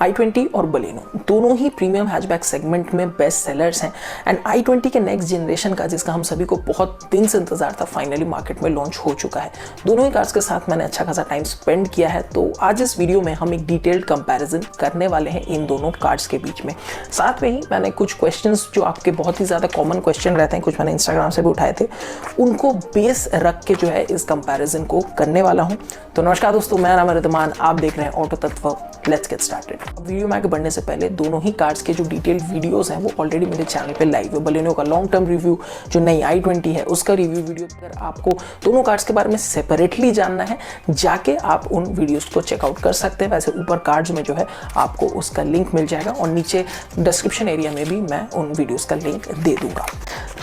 i20 और Baleno दोनों ही premium hatchback segment में बेस्ट सेलर्स हैं एंड i20 के नेक्स्ट जनरेशन का, जिसका हम सभी को बहुत दिन से इंतजार था, फाइनली मार्केट में लॉन्च हो चुका है। दोनों ही कार्स के साथ मैंने अच्छा खासा टाइम स्पेंड किया है, तो आज इस वीडियो में हम एक डिटेल्ड कंपैरिजन करने वाले हैं इन दोनों कार्स के बीच में। साथ में ही मैंने कुछ क्वेश्चंस जो आपके बहुत ही ज़्यादा कॉमन क्वेश्चन रहते हैं, कुछ मैंने इंस्टाग्राम से भी उठाए थे, उनको बेस रख के जो है इस कंपैरिजन को करने वाला हूं। तो नमस्कार दोस्तों, मैं नाम रिद्धमान, आप देख रहे हैं ऑटो तत्व। Let's get started. वीडियो में आगे बढ़ने से पहले दोनों ही कार्स के जो डिटेल्ड वीडियोस हैं वो ऑलरेडी मेरे चैनल पे लाइव है। बलेनो का लॉन्ग टर्म रिव्यू, जो नई i20 है उसका रिव्यू वीडियो, अगर आपको दोनों कार्स के बारे में सेपरेटली जानना है जाके आप उन वीडियोस को चेकआउट कर सकते हैं। वैसे ऊपर कार्ड्स में जो है आपको उसका लिंक मिल जाएगा और नीचे डिस्क्रिप्शन एरिया में भी मैं उन वीडियोस का लिंक दे दूंगा।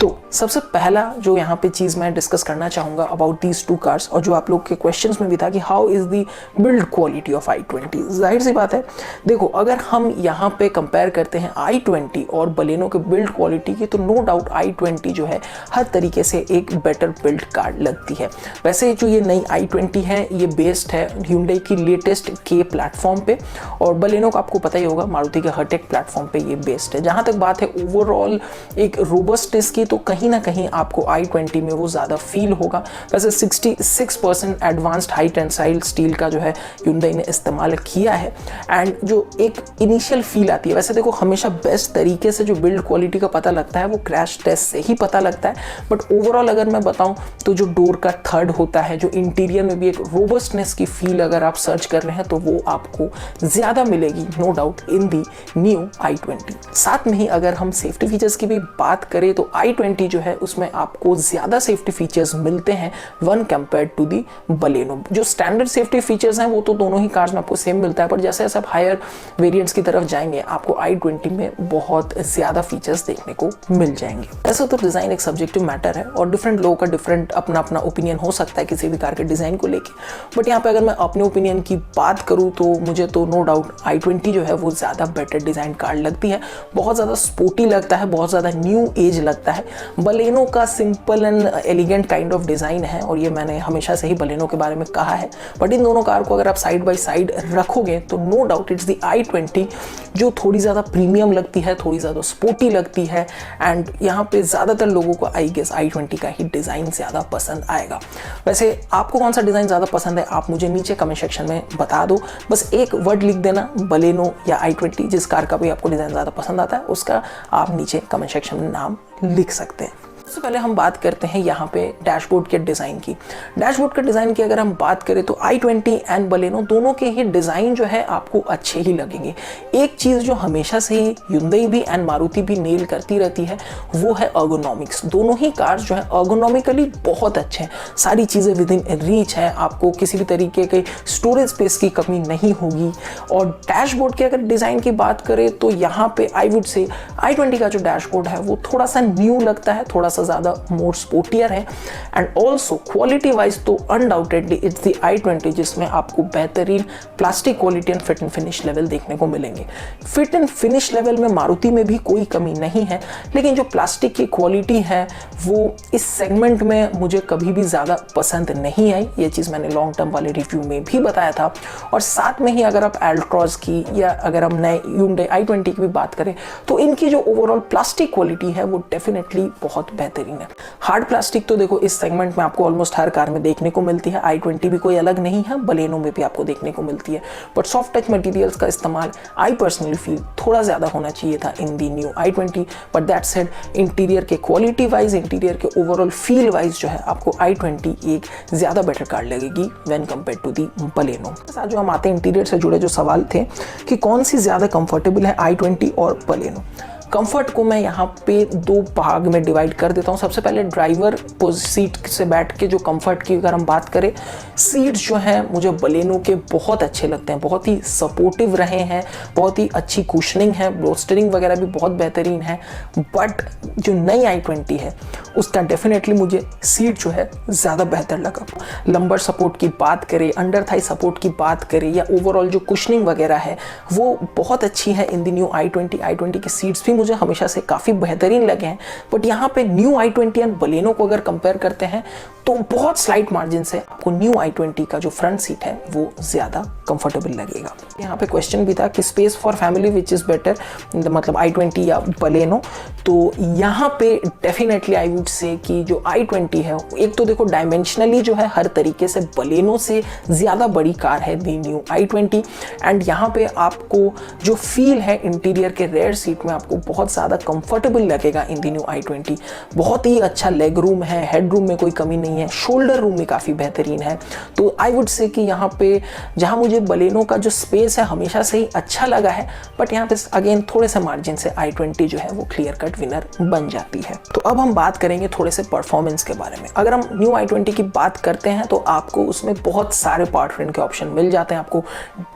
तो सबसे पहला जो यहाँ पे चीज़ मैं डिस्कस करना चाहूँगा अबाउट दीज टू कार्स, और जो आप लोग के क्वेश्चंस में भी था कि how is the build quality of i20। जाहिर सी बात है, देखो अगर हम यहाँ पे कंपेयर करते हैं i20 और बलेनो के बिल्ड क्वालिटी की, तो नो डाउट i20 जो है हर तरीके से एक बेटर बिल्ड कार लगती है। वैसे जो ये नई i20 है ये बेस्ड है Hyundai की लेटेस्ट K प्लेटफॉर्म पे, और बलेनो का आपको पता ही होगा मारुति के हर्टेक प्लेटफॉर्म पे ये बेस्ड है। जहाँ तक बात है ओवरऑल एक रोबस्टनेस की, तो कहीं ना कहीं आपको i20 में वो ज़्यादा फील होगा। वैसे 66% एडवांस्ड हाई टेंसाइल स्टील का जो है Hyundai ने इस्तेमाल किया है, एंड जो एक इनिशियल फील आती है, वैसे देखो हमेशा बेस्ट तरीके से जो बिल्ड क्वालिटी का पता लगता है वो क्रैश टेस्ट से ही पता लगता है, बट ओवरऑल अगर मैं बताऊं तो जो डोर का थर्ड होता है, जो इंटीरियर में भी एक रोबस्टनेस की फील अगर आप सर्च कर रहे हैं तो वो आपको ज़्यादा मिलेगी no doubt in the new i20। साथ में ही अगर हम सेफ्टी फीचर्स की भी बात करें तो i20 जो है उसमें आपको ज़्यादा सेफ्टी फीचर्स मिलते हैं when compare to the Baleno. जो स्टैंडर्ड सेफ्टी फीचर्स हैं वो तो दोनों ही कार्स में आपको सेम मिलता है, पर जैसे जैसे आप हायर वेरिएंट्स की तरफ जाएंगे आपको i20 में बहुत ज़्यादा फीचर्स देखने को मिल जाएंगे। ऐसा तो डिज़ाइन एक सब्जेक्टिव मैटर है और डिफरेंट लोगों का डिफरेंट अपना अपना ओपिनियन हो सकता है किसी भी कार के डिज़ाइन को लेके, बट यहाँ पे अगर मैं अपने ओपिनियन की बात करूँ तो मुझे तो नो डाउट i20 जो है वो ज़्यादा बेटर डिज़ाइन कार लगती है। बहुत ज़्यादा स्पोर्टी लगता है, बहुत ज़्यादा न्यू एज लगता है। बलेनो का simple and elegant kind of design है और ये मैंने हमेशा से ही बलेनो के बारे में कहा है, बट इन दोनों कार को अगर आप साइड बाई साइड रखोगे तो no doubt it's the i20 जो थोड़ी ज़्यादा प्रीमियम लगती है, थोड़ी ज़्यादा स्पोर्टी लगती है, एंड यहाँ पे ज़्यादातर लोगों को आई गेस i20 का ही डिज़ाइन ज़्यादा पसंद आएगा। वैसे आपको कौन सा डिज़ाइन ज़्यादा पसंद है आप मुझे नीचे कमेंट सेक्शन में बता दो। बस एक वर्ड लिख देना बलेनो या i20, जिस कार का भी आपको डिज़ाइन ज़्यादा पसंद आता है उसका आप नीचे कमेंट सेक्शन में नाम लिख सकते हैं। सबसे पहले हम बात करते हैं यहाँ पे डैशबोर्ड के डिज़ाइन की। डैशबोर्ड के डिज़ाइन की अगर हम बात करें तो i20 एंड बलेनो दोनों के ही डिज़ाइन जो है आपको अच्छे ही लगेंगे। एक चीज़ जो हमेशा से ही Hyundai भी एंड मारुति भी नेल करती रहती है वो है अर्गोनॉमिक्स। दोनों ही कार्स जो है अर्गोनॉमिकली बहुत अच्छे हैं, सारी चीज़ें विद इन रीच है, आपको किसी भी तरीके के स्टोरेज स्पेस की कमी नहीं होगी। और डैशबोर्ड के अगर डिज़ाइन की बात करें तो यहाँ पे आई वुड से i20 का जो डैशबोर्ड है वो थोड़ा सा न्यू लगता है, थोड़ा ज़्यादा मोर स्पोर्टियर है, एंड ऑल्सो क्वालिटी वाइज तो अनडाउटेडली इट्स दी i20 जिसमें आपको बेहतरीन plastic quality and fit and finish level देखने को मिलेंगे। फिट एंड फिनिश लेवल में मारुति में भी कोई कमी नहीं है, लेकिन जो प्लास्टिक की क्वालिटी है वो इस सेगमेंट में मुझे कभी भी ज़्यादा पसंद नहीं आई। ये चीज़ मैंने लॉन्ग टर्म वाले रिव्यू में भी बताया था। और साथ में ही अगर आप एल्ट्रॉज की या अगर हम नए Hyundai i20 की भी बात करें तो इनकी जो ओवरऑल प्लास्टिक क्वालिटी है वो डेफिनेटली बहुत बेहतरीन है। हार्ड प्लास्टिक तो देखो इस सेगमेंट में आपको ऑलमोस्ट हर कार में देखने को मिलती है, i20 भी कोई अलग नहीं है, बलेनो में भी आपको देखने को मिलती है, बट सॉफ्ट टच मटेरियल्स का इस्तेमाल आई पर्सनली फील थोड़ा ज़्यादा होना चाहिए था in the new i20। But that said interior के क्वालिटी वाइज, इंटीरियर के ओवरऑल फील वाइज जो है आपको i20 एक ज़्यादा बेटर कार लगेगी when compare to the Baleno. साथ जो हम आते हैं इंटीरियर से जुड़े जो सवाल थे कि कौन सी ज़्यादा कंफर्टेबल है i20 और बलेनो। कंफर्ट को मैं यहाँ पे दो भाग में डिवाइड कर देता हूँ। सबसे पहले ड्राइवर सीट से बैठ के जो कंफर्ट की अगर हम बात करें, सीट्स जो हैं मुझे बलेनो के बहुत अच्छे लगते हैं, बहुत ही सपोर्टिव रहे हैं, बहुत ही अच्छी कुशनिंग है, बोस्टरिंग वगैरह भी बहुत बेहतरीन है। बट जो नई i20 है उसका डेफिनेटली मुझे सीट जो है ज़्यादा बेहतर लगा। लंबर सपोर्ट की बात करें, अंडर थाई सपोर्ट की बात करें, या ओवरऑल जो कुशनिंग वगैरह है वो बहुत अच्छी है इन द न्यू i20 की सीट्स भी मुझे हमेशा से काफ़ी बेहतरीन लगे हैं। बट यहाँ पे न्यू i20 एंड बलेनो को अगर कंपेयर करते हैं तो बहुत स्लाइट मार्जिन से आपको न्यू i20 का जो फ्रंट सीट है वो ज़्यादा कंफर्टेबल लगेगा। यहाँ पे क्वेश्चन भी था कि space for family which is better, मतलब i20 या बलेनो। तो यहाँ पे डेफिनेटली आई वुड से कि जो i20 है, एक तो देखो डायमेंशनली जो है हर तरीके से बलेनो से ज़्यादा बड़ी कार है दी न्यू i20। एंड यहाँ पे आपको जो फील है इंटीरियर के रेयर सीट में आपको बहुत ज़्यादा कंफर्टेबल लगेगा इन दी न्यू i20। बहुत ही अच्छा लेग रूम है, हेड रूम में कोई कमी नहीं है, शोल्डर रूम भी काफ़ी बेहतरीन है। तो आई वुड से कि यहाँ पे जहाँ मुझे बलेनो का जो स्पेस है हमेशा से ही अच्छा लगा है, बट यहाँ पे अगेन थोड़े से मार्जिन से i20 जो है वो क्लियर कट विनर बन जाती है। तो अब हम बात करेंगे थोड़े से परफॉर्मेंस के बारे में। अगर हम न्यू i20 की बात करते हैं तो आपको उसमें बहुत सारे पावर ट्रेन के ऑप्शन मिल जाते हैं। आपको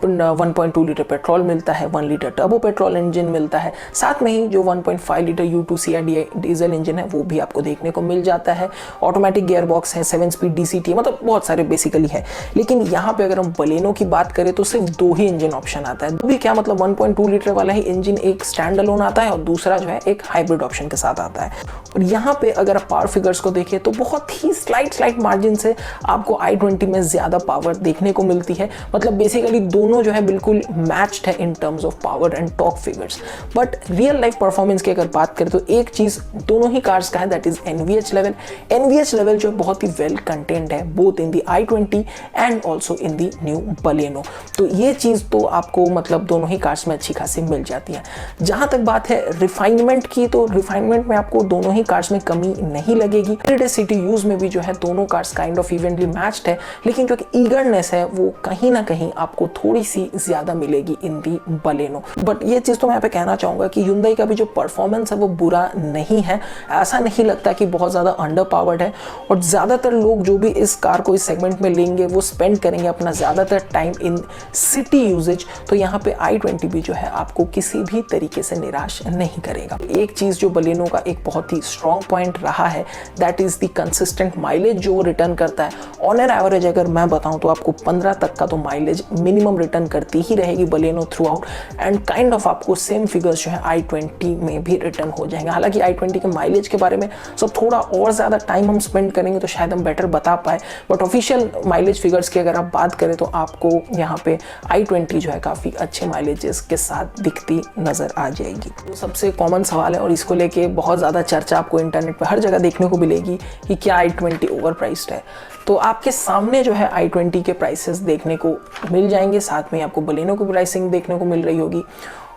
1.2 लीटर पेट्रोल मिलता है, 1 लीटर टर्बो पेट्रोल इंजन मिलता है, साथ में ही जो 1.5 लीटर U2CI डीजल इंजन है वो भी आपको देखने को मिल जाता है। ऑटोमेटिक गियर बॉक्स है, 7 स्पीड DCT, मतलब बहुत सारे बेसिकली है। लेकिन यहाँ पे अगर हम बलेनो की बात करें तो सिर्फ 2 ही इंजन ऑप्शन आता है। तो भी क्या मतलब 1.2 लीटर वाला ही इंजन एक स्टैंड अलोन आता है और दूसरा जो है एक हाइब्रिड ऑप्शन के साथ आता है। और यहाँ पे अगर आप पावर फिगर्स को देखें तो बहुत ही स्लाइट मार्जिन से आपको i20 में ज़्यादा पावर देखने को मिलती है। मतलब बेसिकली दोनों जो है बिल्कुल मैच्ड है in terms of power and torque figures. But real life performance की अगर बात करें तो एक चीज़ दोनों ही कार्स का है, that is NVH level. NVH level जो बहुत ही वेल कंटेंट है both in the i20 and also in the new Baleno. तो ये चीज़ तो आपको मतलब दोनों ही कार्स में अच्छी खासी मिल जाती है। जहाँ तक बात है रिफाइनमेंट की, तो रिफाइनमेंट में आपको दोनों ही कार्स में कमी नहीं लगेगी। एवरीडे सिटी यूज में भी जो है दोनों कार्स काइंड ऑफ इवेंटली मैच्ड है, लेकिन जो कि ईगरनेस है वो कहीं ना कहीं आपको थोड़ी सी ज्यादा मिलेगी इन दी बलेनो। बट ये चीज़ तो मैं यहाँ पे कहना चाहूँगा कि Hyundai का भी जो परफॉर्मेंस है वो बुरा नहीं है। ऐसा नहीं लगता कि बहुत ज़्यादा अंडर पावर्ड है। और ज़्यादातर लोग जो भी इस कार को इस सेगमेंट में लेंगे वो स्पेंड करेंगे अपना ज़्यादातर टाइम इन सिटी यूजेज। तो यहाँ पे i20 भी जो है आपको किसी भी तरीके से निराश नहीं करेगा। एक चीज़ जो बलेनो का एक बहुत ही स्ट्रॉन्ग पॉइंट रहा है, that is the consistent mileage जो रिटर्न करता है। ऑन एन एवरेज अगर मैं बताऊँ तो आपको 15 तक का तो माइलेज मिनिमम रिटर्न करती ही रहेगी Baleno through out. And kind of आपको सेम फिगर्स जो है i20 में भी रिटर्न हो जाएंगे। हालांकि i20 के माइलेज के बारे में सब थोड़ा और ज़्यादा टाइम हम स्पेंड करेंगे तो शायद हम बेटर बता पाए, बट ऑफिशियल माइलेज फिगर्स की अगर आप बात करें तो आपको यहाँ पे i20 जो है काफ़ी अच्छे माइलेजेस के साथ दिखती नज़र आ जाएगी। तो सबसे कॉमन सवाल है और इसको लेके बहुत ज़्यादा चर्चा आपको इंटरनेट पर हर जगह देखने को मिलेगी कि क्या i20 ओवर प्राइस्ड है। तो आपके सामने जो है i20 के प्राइसेस देखने को मिल जाएंगे, साथ में आपको बलेनो की प्राइसिंग देखने को मिल रही होगी।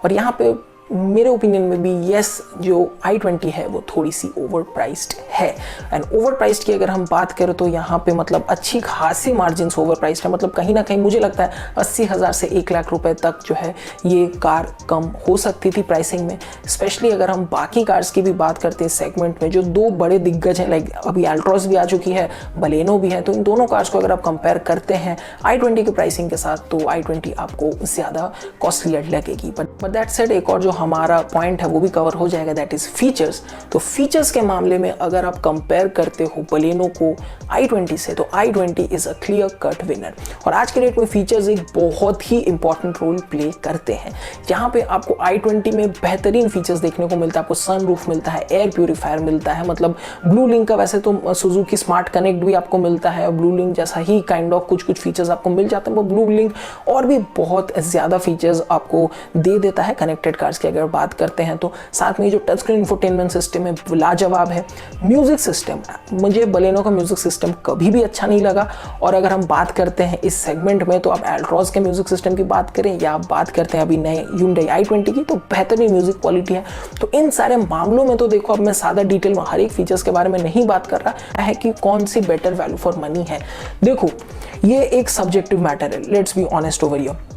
और यहाँ पे मेरे ओपिनियन में भी यस, जो i20 है वो थोड़ी सी ओवर प्राइस्ड है। एंड ओवर प्राइस्ड की अगर हम बात करें तो यहाँ पे मतलब अच्छी खासी मार्जिन ओवर प्राइस्ड है। मतलब कहीं ना कहीं मुझे लगता है 80,000 से 1 लाख रुपए तक जो है ये कार कम हो सकती थी प्राइसिंग में। स्पेशली अगर हम बाकी कार्स की भी बात करते हैं सेगमेंट में जो 2 बड़े दिग्गज हैं, लाइक अभी अल्ट्रॉस भी आ चुकी है, बलेनो भी है, तो इन दोनों कार्स को अगर आप कंपेयर करते हैं i20 की प्राइसिंग के साथ तो i20 आपको ज़्यादा कॉस्टली लगेगी। बट दैट सेड एक और जो हमारा पॉइंट है वो भी कवर हो जाएगा, दैट इज फीचर्स। तो फीचर्स के मामले में अगर आप कंपेयर करते हो बलेनो को i20 से तो i20 is a clear cut winner. और आज के डेट में फीचर्स एक बहुत ही इंपॉर्टेंट रोल प्ले करते हैं। यहाँ पे आपको i20 में बेहतरीन फीचर्स देखने को मिलता है। आपको सनरूफ मिलता है, एयर प्यूरीफायर मिलता है, मतलब ब्लू लिंक का वैसे तो सुजुकी स्मार्ट कनेक्ट भी आपको मिलता है, ब्लू लिंक जैसा ही काइंड ऑफ कुछ फीचर्स आपको मिल जाते हैं। वो ब्लू लिंक और भी बहुत ज़्यादा फीचर्स आपको दे देता है कनेक्टेड कार्स की अगर बात करते हैं तो। साथ में जो टच स्क्रीन इंफोटेनमेंट सिस्टम है लाजवाब है। म्यूजिक सिस्टम, मुझे बलेनो का म्यूजिक सिस्टम कभी भी अच्छा नहीं लगा। और अगर हम बात करते हैं इस सेगमेंट में तो आप एल्ट्रॉस के म्यूजिक सिस्टम की बात करें या आप बात करते हैं अभी नए Hyundai i20 की, तो बेहतरीन म्यूजिक क्वालिटी है। तो इन सारे मामलों में तो देखो, अब मैं सादा डिटेल में हर एक फीचर्स के बारे में नहीं बात कर रहा है कि कौन सी बेटर वैल्यू फॉर मनी है। देखो, ये एक सब्जेक्टिव मैटर है, let's be honest over here.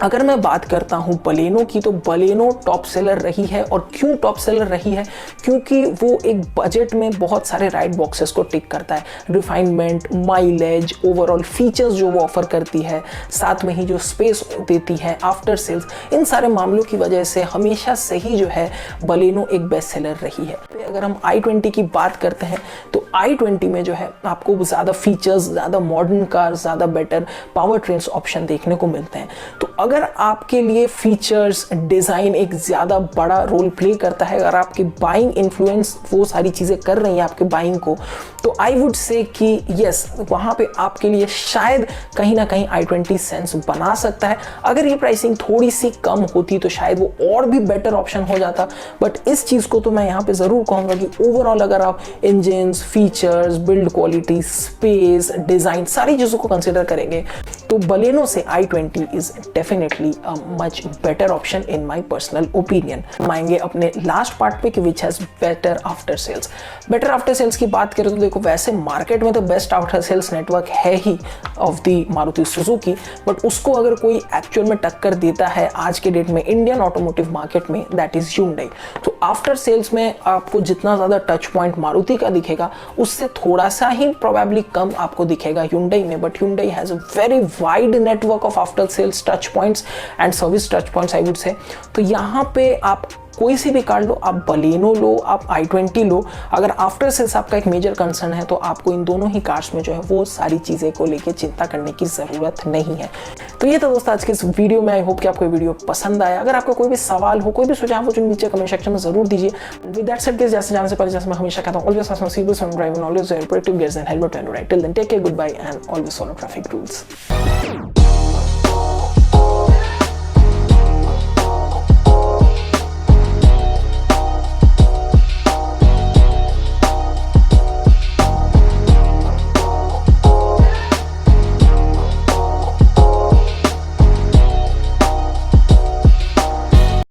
अगर मैं बात करता हूँ बलेनो की, तो बलेनो टॉप सेलर रही है। और क्यों टॉप सेलर रही है? क्योंकि वो एक बजट में बहुत सारे राइट बॉक्सेस को टिक करता है। रिफाइनमेंट, माइलेज, ओवरऑल फीचर्स जो वो ऑफर करती है, साथ में ही जो स्पेस देती है, आफ्टर सेल्स, इन सारे मामलों की वजह से हमेशा से ही जो है बलेनो एक बेस्ट सेलर रही है। अगर हम i20 की बात करते हैं तो i20 में जो है आपको ज़्यादा फीचर्स, ज़्यादा मॉडर्न कार, ज़्यादा बेटर पावर ट्रेन्स ऑप्शन देखने को मिलते हैं। तो अगर आपके लिए फीचर्स, डिज़ाइन एक ज़्यादा बड़ा रोल प्ले करता है, अगर आपकी बाइंग इन्फ्लुएंस वो सारी चीज़ें कर रही हैं आपके बाइंग को, तो आई वुड से कि यस, वहाँ पे आपके लिए शायद कहीं ना कहीं i20 सेंस बना सकता है। अगर ये प्राइसिंग थोड़ी सी कम होती तो शायद वो और भी बेटर ऑप्शन हो जाता, बट इस चीज़ को तो मैं यहाँ पे ज़रूर कहूँगा कि ओवरऑल अगर आप engines, features, build quality, space, design सारी चीज़ों को कंसिडर करेंगे तो बलेनो से i20 is definitely a much better option in my personal opinion. हम आएंगे अपने लास्ट पार्ट पे कि which has better after sales. Better after sales की बात करें तो देखो, वैसे मार्केट में तो बेस्ट आफ्टर सेल्स नेटवर्क है ही of the Maruti Suzuki, but उसको अगर कोई एक्चुअल में टक्कर देता है आज के डेट में इंडियन ऑटोमोटिव मार्केट में, दैट इज Hyundai। तो आफ्टर सेल्स में आपको जितना ज़्यादा टच पॉइंट मारुति का दिखेगा उससे थोड़ा सा ही प्रोबेबली कम आपको दिखेगा Hyundai में, but Hyundai has a very wide network of after sales touch points and service touch points I would say. तो यहाँ पे आप कोई सी भी कार लो, आप बलेनो लो, आप i20 लो, अगर आफ्टर सेल्स आपका एक मेजर कंसर्न है तो आपको इन दोनों ही कार्स में जो है वो सारी चीज़ें को लेके चिंता करने की ज़रूरत नहीं है। तो ये था दोस्तों आज के इस वीडियो में। आई होप कि आपको वीडियो पसंद आया। अगर आपका कोई भी सवाल हो, कोई भी सुझाव हो, जो नीचे कमेंट सेक्शन में जरूर दीजिए। विद दैट सेड, जैसे जाने से पहले जैसे मैं हमेशा कहता हूँ, ऑलवेज फास्ट सीबल some drive and always wear protective gears and helmet and right. Till then take care, good bye and always follow traffic rules.